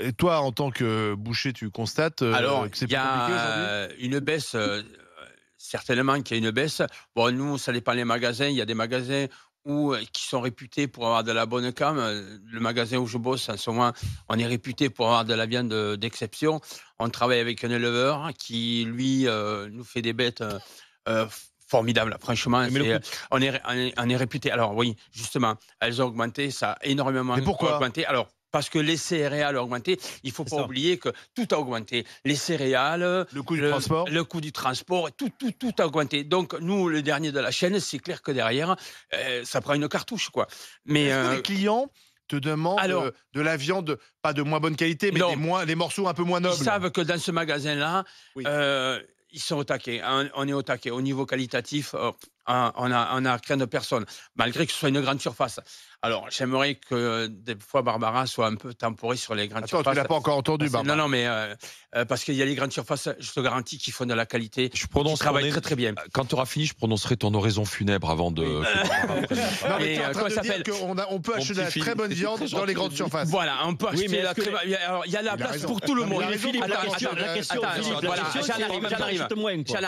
Et toi, en tant que boucher, tu constates Alors, que c'est il y plus compliqué a aujourd'hui? une baisse, certainement qu'il y a une baisse. Bon, nous, ça dépend les magasins. Il y a des magasins qui sont réputés pour avoir de la bonne cam. Le magasin où je bosse, en ce moment, on est réputé pour avoir de la viande d'exception. On travaille avec un éleveur qui, lui, nous fait des bêtes formidables. Franchement, Mais le coût. on est réputé. Alors oui, justement, elles ont augmenté, ça a énormément Mais pourquoi? augmenté. Alors, parce que les céréales ont augmenté, il ne faut pas ça. oublier que tout a augmenté. Les céréales, Le coût du transport? le coût du transport, tout a augmenté. Donc, nous, le dernier de la chaîne, c'est clair que derrière, ça prend une cartouche, quoi. Mais Est-ce que les clients te demandent alors, de la viande, pas de moins bonne qualité, mais non. des morceaux un peu moins Ils nobles? savent que dans ce magasin-là, Oui. ils sont au taquet. On est au taquet. Au niveau qualitatif, on a craint de personne, malgré que ce soit une grande surface. Alors, j'aimerais que des fois Barbara soit un peu temporée sur les grandes Attends, surfaces. tu l'as pas encore entendu, Barbara. Non, mais parce qu'il y a les grandes surfaces, je te garantis qu'ils font de la qualité, Je qui prononce travaillent très très bien. Quand tu auras fini, je prononcerai ton oraison funèbre avant de. Non, mais Et, tu es en train comment de ça dire s'appelle qu'on peut acheter de la petit très bonne viande dans les grandes surfaces. Voilà, on peut acheter mais la est-ce que très. Alors, il y a la Il a place raison. pour tout le Non, mais monde. il a raison, Philippe, Attends, la question, attends, Philippe, voilà, la question, c'est en même temps, achète moins, quoi.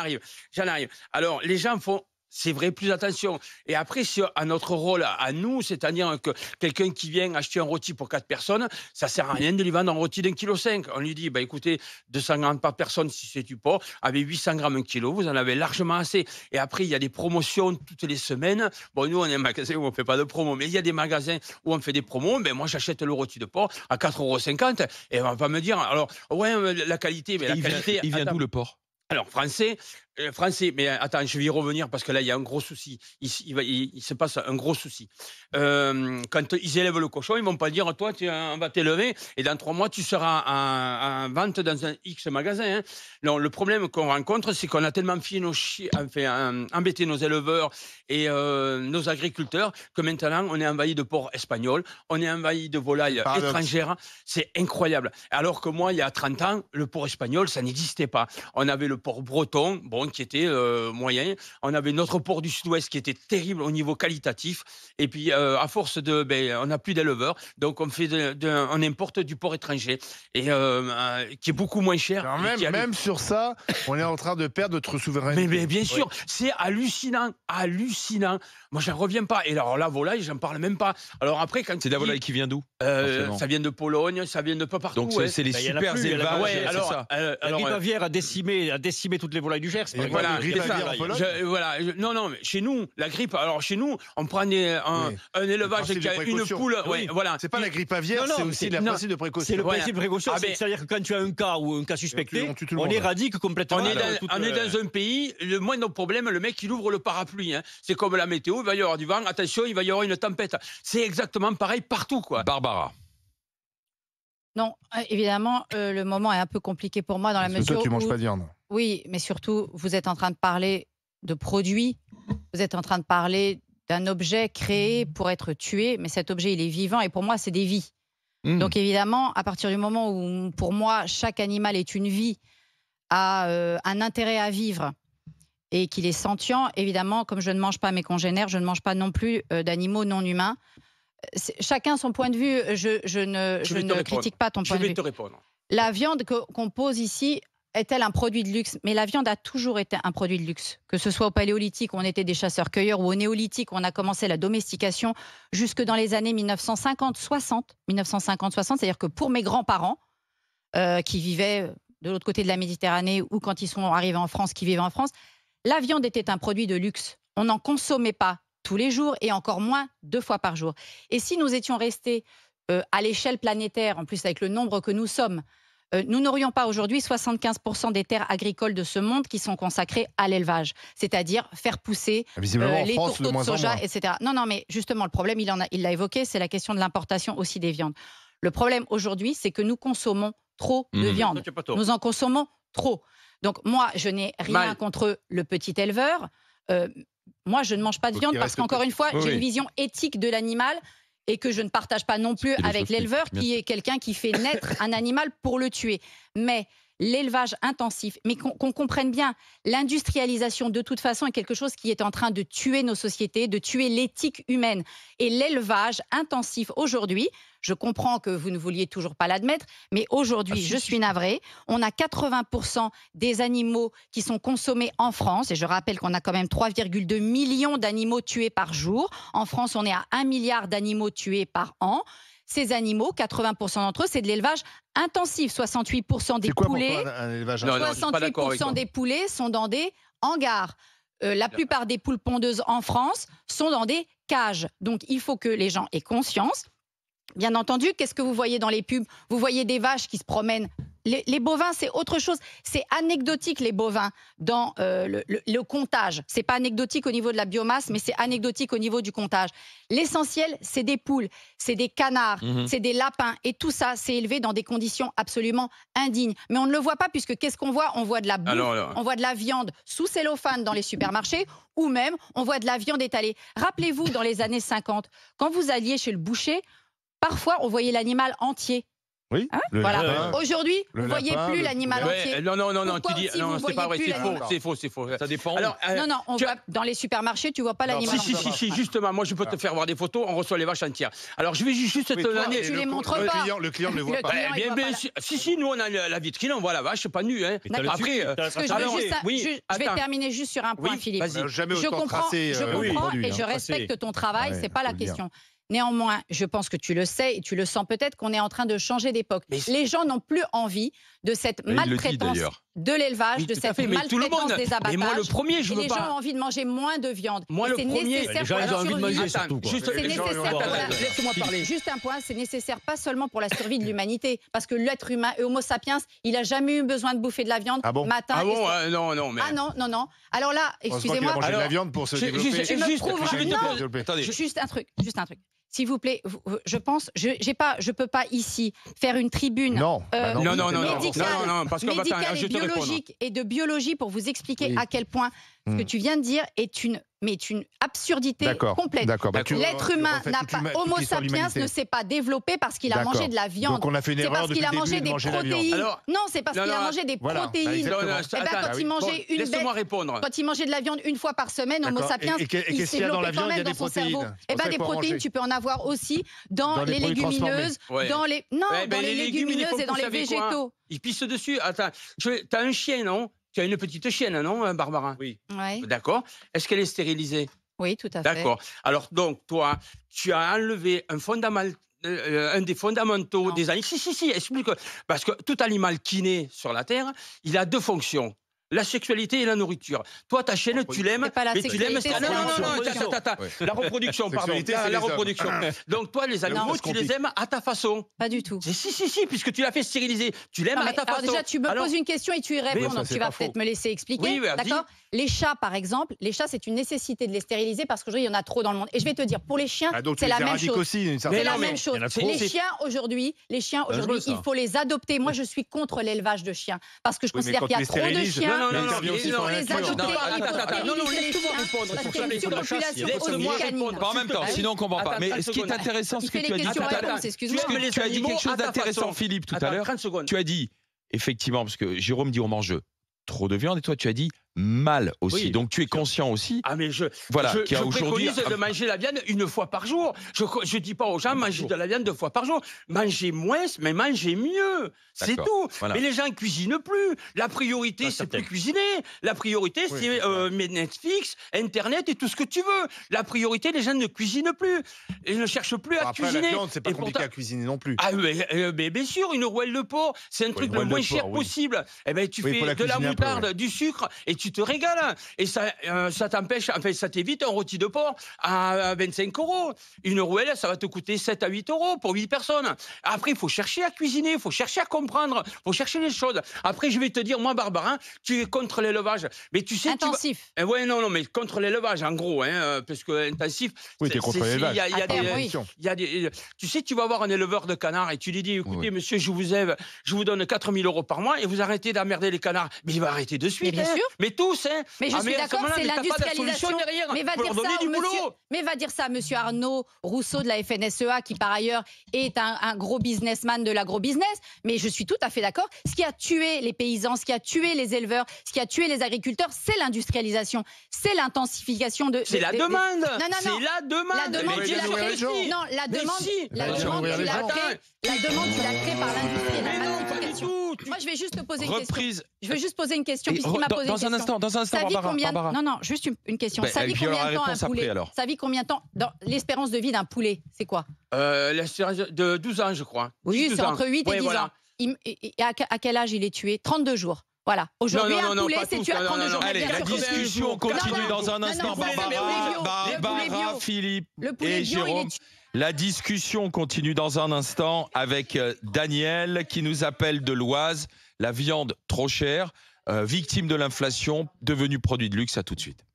J'en arrive. Alors, les gens font. C'est vrai, plus attention. Et après, à notre rôle, à nous, c'est-à-dire que quelqu'un qui vient acheter un rôti pour 4 personnes, ça sert à rien de lui vendre un rôti d'1,5 kg. On lui dit, bah, écoutez, 200 grammes par personne, si c'est du porc, avec 800 grammes 1 kilo, vous en avez largement assez. Et après, il y a des promotions toutes les semaines. Bon, nous, on est un magasin où on ne fait pas de promo, mais il y a des magasins où on fait des promos. Ben, moi, j'achète le rôti de porc à 4,50 €. Et on va pas me dire, alors, ouais, la qualité, mais la qualité. Il vient attends. d'où le porc? Alors, français, mais attends, je vais y revenir parce que là, il y a un gros souci. Il se passe un gros souci. Quand ils élèvent le cochon, ils vont pas dire, toi, on va t'élever et dans 3 mois, tu seras en vente dans un X magasin. Hein. Non, le problème qu'on rencontre, c'est qu'on a tellement embêté nos éleveurs et nos agriculteurs que maintenant, on est envahi de porcs espagnols, on est envahi de volailles étrangères. C'est incroyable. Alors que moi, il y a 30 ans, le porc espagnol, ça n'existait pas. On avait le porc breton, bon, qui était moyen. On avait notre porc du sud-ouest qui était terrible au niveau qualitatif. Et puis, à force on n'a plus d'éleveurs, donc on importe du porc étranger et qui est beaucoup moins cher. Alors même sur ça, on est en train de perdre notre souveraineté. Mais bien sûr, c'est hallucinant. Moi, j'en reviens pas. Et alors la volaille, j'en parle même pas. Alors après, quand C'est de la volaille qui vient d'où? ça vient de Pologne, ça vient de peu partout. Donc c'est les il y en a super plus, il y en a élevages. Ouais, c'est alors, ça. La grippe aviaire a décimé toutes les volailles du Gers. Et Voilà, la grippe c'est ça. aviaire en Pologne. Non, mais chez nous, la grippe. Alors chez nous, on prend un élevage principe qui de a une précaution. poule. Oui. Ouais, voilà. C'est pas la grippe aviaire, Non, c'est mais aussi c'est- le non, principe de précaution. C'est le Voilà. principe de précaution. Ah ben- C'est-à-dire que quand tu as un cas ou un cas suspecté, on tue tout le on monde. éradique complètement. On est dans un pays, le moindre problème, le mec il ouvre le parapluie. Hein. C'est comme la météo, il va y avoir du vent, attention, il va y avoir une tempête. C'est exactement pareil partout, quoi. Barbara. Non, évidemment, le moment est un peu compliqué pour moi dans la Parce que mesure toi, tu manges où, pas de viande. oui, mais surtout, vous êtes en train de parler de produits, vous êtes en train de parler d'un objet créé pour être tué, mais cet objet, il est vivant et pour moi, c'est des vies. Donc évidemment, à partir du moment où, pour moi, chaque animal est une vie, a un intérêt à vivre et qu'il est sentient, évidemment, comme je ne mange pas mes congénères, je ne mange pas non plus d'animaux non humains. Chacun son point de vue, je ne critique pas ton Je point de vais vue. te répondre. La viande qu'on pose ici est-elle un produit de luxe? Mais la viande a toujours été un produit de luxe. Que ce soit au paléolithique, où on était des chasseurs-cueilleurs, ou au néolithique, où on a commencé la domestication, jusque dans les années 1950-60. 1950-60, c'est-à-dire que pour mes grands-parents, qui vivaient de l'autre côté de la Méditerranée, ou quand ils sont arrivés en France, qui vivaient en France, la viande était un produit de luxe. On n'en consommait pas tous les jours, et encore moins 2 fois par jour. Et si nous étions restés à l'échelle planétaire, en plus avec le nombre que nous sommes, nous n'aurions pas aujourd'hui 75% des terres agricoles de ce monde qui sont consacrées à l'élevage, c'est-à-dire faire pousser Visiblement, en les France, de tourteaux de moins en soja, moins. etc. Non, mais justement, le problème, il l'a évoqué, c'est la question de l'importation aussi des viandes. Le problème aujourd'hui, c'est que nous consommons trop de viande. Ça, tu as pas tort. Nous en consommons trop. Donc moi, je n'ai rien Mal. contre le petit éleveur. Moi, je ne mange pas de Faut viande qu'il parce reste qu'encore une fois, Oui, j'ai oui. une vision éthique de l'animal et que je ne partage pas non plus avec philosophique, l'éleveur bien qui sûr. est quelqu'un qui fait naître un animal pour le tuer. Mais l'élevage intensif, mais qu'on comprenne bien, l'industrialisation de toute façon est quelque chose qui est en train de tuer nos sociétés, de tuer l'éthique humaine. Et l'élevage intensif aujourd'hui, je comprends que vous ne vouliez toujours pas l'admettre, mais aujourd'hui, je suis navrée, on a 80% des animaux qui sont consommés en France, et je rappelle qu'on a quand même 3,2 millions d'animaux tués par jour. En France, on est à 1 milliard d'animaux tués par an. Ces animaux, 80% d'entre eux, c'est de l'élevage intensif. 68% des poulets, un élevage Non, je suis pas d'accord avec 68% toi. des poulets sont dans des hangars. La plupart des poules pondeuses en France sont dans des cages. Donc, il faut que les gens aient conscience. Bien entendu, qu'est-ce que vous voyez dans les pubs? Vous voyez des vaches qui se promènent. Les bovins, c'est autre chose. C'est anecdotique, les bovins, dans le comptage. C'est pas anecdotique au niveau de la biomasse, mais c'est anecdotique au niveau du comptage. L'essentiel, c'est des poules, c'est des canards, c'est des lapins. Et tout ça, c'est élevé dans des conditions absolument indignes. Mais on ne le voit pas, puisque qu'est-ce qu'on voit? On voit de la bouffe, on voit de la viande sous cellophane dans les supermarchés, ou même on voit de la viande étalée. Rappelez-vous, dans les années 50, quand vous alliez chez le boucher, parfois on voyait l'animal entier. Oui. Voilà. Aujourd'hui, vous ne voyez plus l'animal entier. Non, Pourquoi tu dis, aussi non, vous c'est pas vrai, voyez c'est faux. Ça dépend. Alors, Non, on voit dans les supermarchés, tu vois pas l'animal entier. Si, justement, moi je peux te faire voir des photos, on reçoit les vaches entières. Alors je vais juste te donner. Tu les montres pas. Le client ne le voit Le pas. client, il voit pas Si, nous on a la vitrine, on voit la vache, c'est pas nu. Hein. Après, je vais terminer juste sur un point, Philippe. Jamais Je autant comprends tracé et je respecte ton travail, c'est pas la question. Néanmoins, je pense que tu le sais et tu le sens peut-être qu'on est en train de changer d'époque. Les gens n'ont plus envie de cette maltraitance de l'élevage, de cette maltraitance des abattages. Et moi, le premier, je veux pas. Les gens ont envie de manger moins de viande. Moi, le premier, les gens ont envie de manger surtout. Laisse-moi parler. Juste un point, c'est nécessaire pas seulement pour la survie de l'humanité, parce que l'être humain, Homo sapiens, il a jamais eu besoin de bouffer de la viande matin. Ah bon, non. Non. Alors là, excusez-moi. Manger de la viande pour se développer. Juste un truc. S'il vous plaît, je pense, je peux pas ici faire une tribune médicale et de biologie pour vous expliquer à quel point ce que tu viens de dire est une absurdité complète. L'être humain Homo sapiens ne s'est pas développé parce qu'il a mangé de la viande. Donc on a fait une erreur depuis le début de manger de la viande. Non, c'est parce qu'il a mangé des protéines. Quand il mangeait laisse-moi répondre. Quand il mangeait de la viande une fois par semaine, Homo sapiens, il s'est développé quand même dans son cerveau. Des protéines, tu peux en avoir aussi dans les légumineuses, dans les légumineuses et dans les végétaux. Il pisse dessus. Attends, t'as un chien, non? Tu as une petite chienne, non, Barbara? Oui. D'accord. Est-ce qu'elle est stérilisée? Oui, tout à fait. D'accord. Alors, donc, toi, tu as enlevé un des fondamentaux des animaux. Si, explique. Parce que tout animal qui naît sur la Terre, il a deux fonctions. La sexualité et la nourriture. Toi, ta chienne, tu l'aimes, mais tu l'aimes. La reproduction, pardon. La reproduction. Donc, toi, les animaux, tu les aimes à ta façon. Pas du tout. Si, puisque tu l'as fait stériliser. Tu l'aimes à ta façon. Alors déjà, tu me poses une question et tu y réponds, donc tu vas peut-être me laisser expliquer. D'accord ? Les chats, par exemple, c'est une nécessité de les stériliser parce qu'aujourd'hui, il y en a trop dans le monde. Et je vais te dire, pour les chiens, c'est la même chose. C'est la même chose. Les chiens, aujourd'hui, il faut les adopter. Moi, je suis contre l'élevage de chiens parce que je considère qu'il y a trop de chiens. Non, en même temps, sinon on ne comprend pas. Mais ce qui est intéressant, ce que tu as dit tout à l'heure, tu as dit quelque chose d'intéressant, Philippe, tout à l'heure. Tu as dit, effectivement, parce que Jérôme dit on mange trop de viande, et toi tu as dit mal aussi. Oui, donc tu es conscient aussi. Ah mais je préconise de manger la viande une fois par jour. Je dis pas aux gens mangez de la viande 2 fois par jour. Mangez moins, mais mangez mieux. C'est tout. Voilà. Mais les gens cuisinent plus. La priorité c'est plus cuisiner. La priorité c'est Netflix, Internet et tout ce que tu veux. La priorité, les gens ne cuisinent plus. Ils ne cherchent plus à cuisiner. La viande, c'est pas compliqué à cuisiner non plus. Ah mais bien sûr, une rouelle de porc, c'est un truc le moins cher possible. Eh ben tu fais de la moutarde, du sucre et tu te régales. Et ça t'empêche, enfin, ça t'évite un rôti de porc à 25 €. Une rouelle, ça va te coûter 7 à 8 € pour 8 personnes. Après, il faut chercher à cuisiner, il faut chercher à comprendre, il faut chercher les choses. Après, je vais te dire, moi, Barbara, tu es contre l'élevage. Mais tu sais. Intensif. Non, mais contre l'élevage, en gros, parce que intensif. Oui, tu es contre l'élevage. Tu sais, tu vas voir un éleveur de canards et tu lui dis, écoutez, monsieur, je vous donne 4 000 € par mois et vous arrêtez d'emmerder les canards. Mais il va arrêter de suite. Mais bien sûr. Mais tous. Hein. Mais je suis d'accord, c'est l'industrialisation. Mais va dire ça à monsieur Arnaud Rousseau de la FNSEA, qui par ailleurs est un gros businessman de l'agro-business. Mais je suis tout à fait d'accord. Ce qui a tué les paysans, ce qui a tué les éleveurs, ce qui a tué les agriculteurs, c'est l'industrialisation. C'est l'intensification de... C'est la demande. Non. C'est la demande. La demande, tu l'as créée. Non, la demande, tu l'as créée par l'industrie. Mais non, pas du tout. Moi, je vais juste te poser une question. Je veux juste poser une question, puisqu'il m'a posé une question. Dans un instant, Barbara. Non, juste une question. Ça vit combien de temps un poulet? Ça vit combien de temps? L'espérance de vie d'un poulet, c'est quoi? L'espérance de 12 ans, je crois. Oui, c'est entre 8 et 10 ans. À quel âge il est tué? 32 jours. Voilà. Aujourd'hui, un poulet, c'est tué à 32 jours. Allez, la discussion continue dans un instant, Barbara, Philippe et Jérôme. La discussion continue dans un instant avec Daniel qui nous appelle de l'Oise. La viande trop chère, victime de l'inflation, devenue produit de luxe. À tout de suite.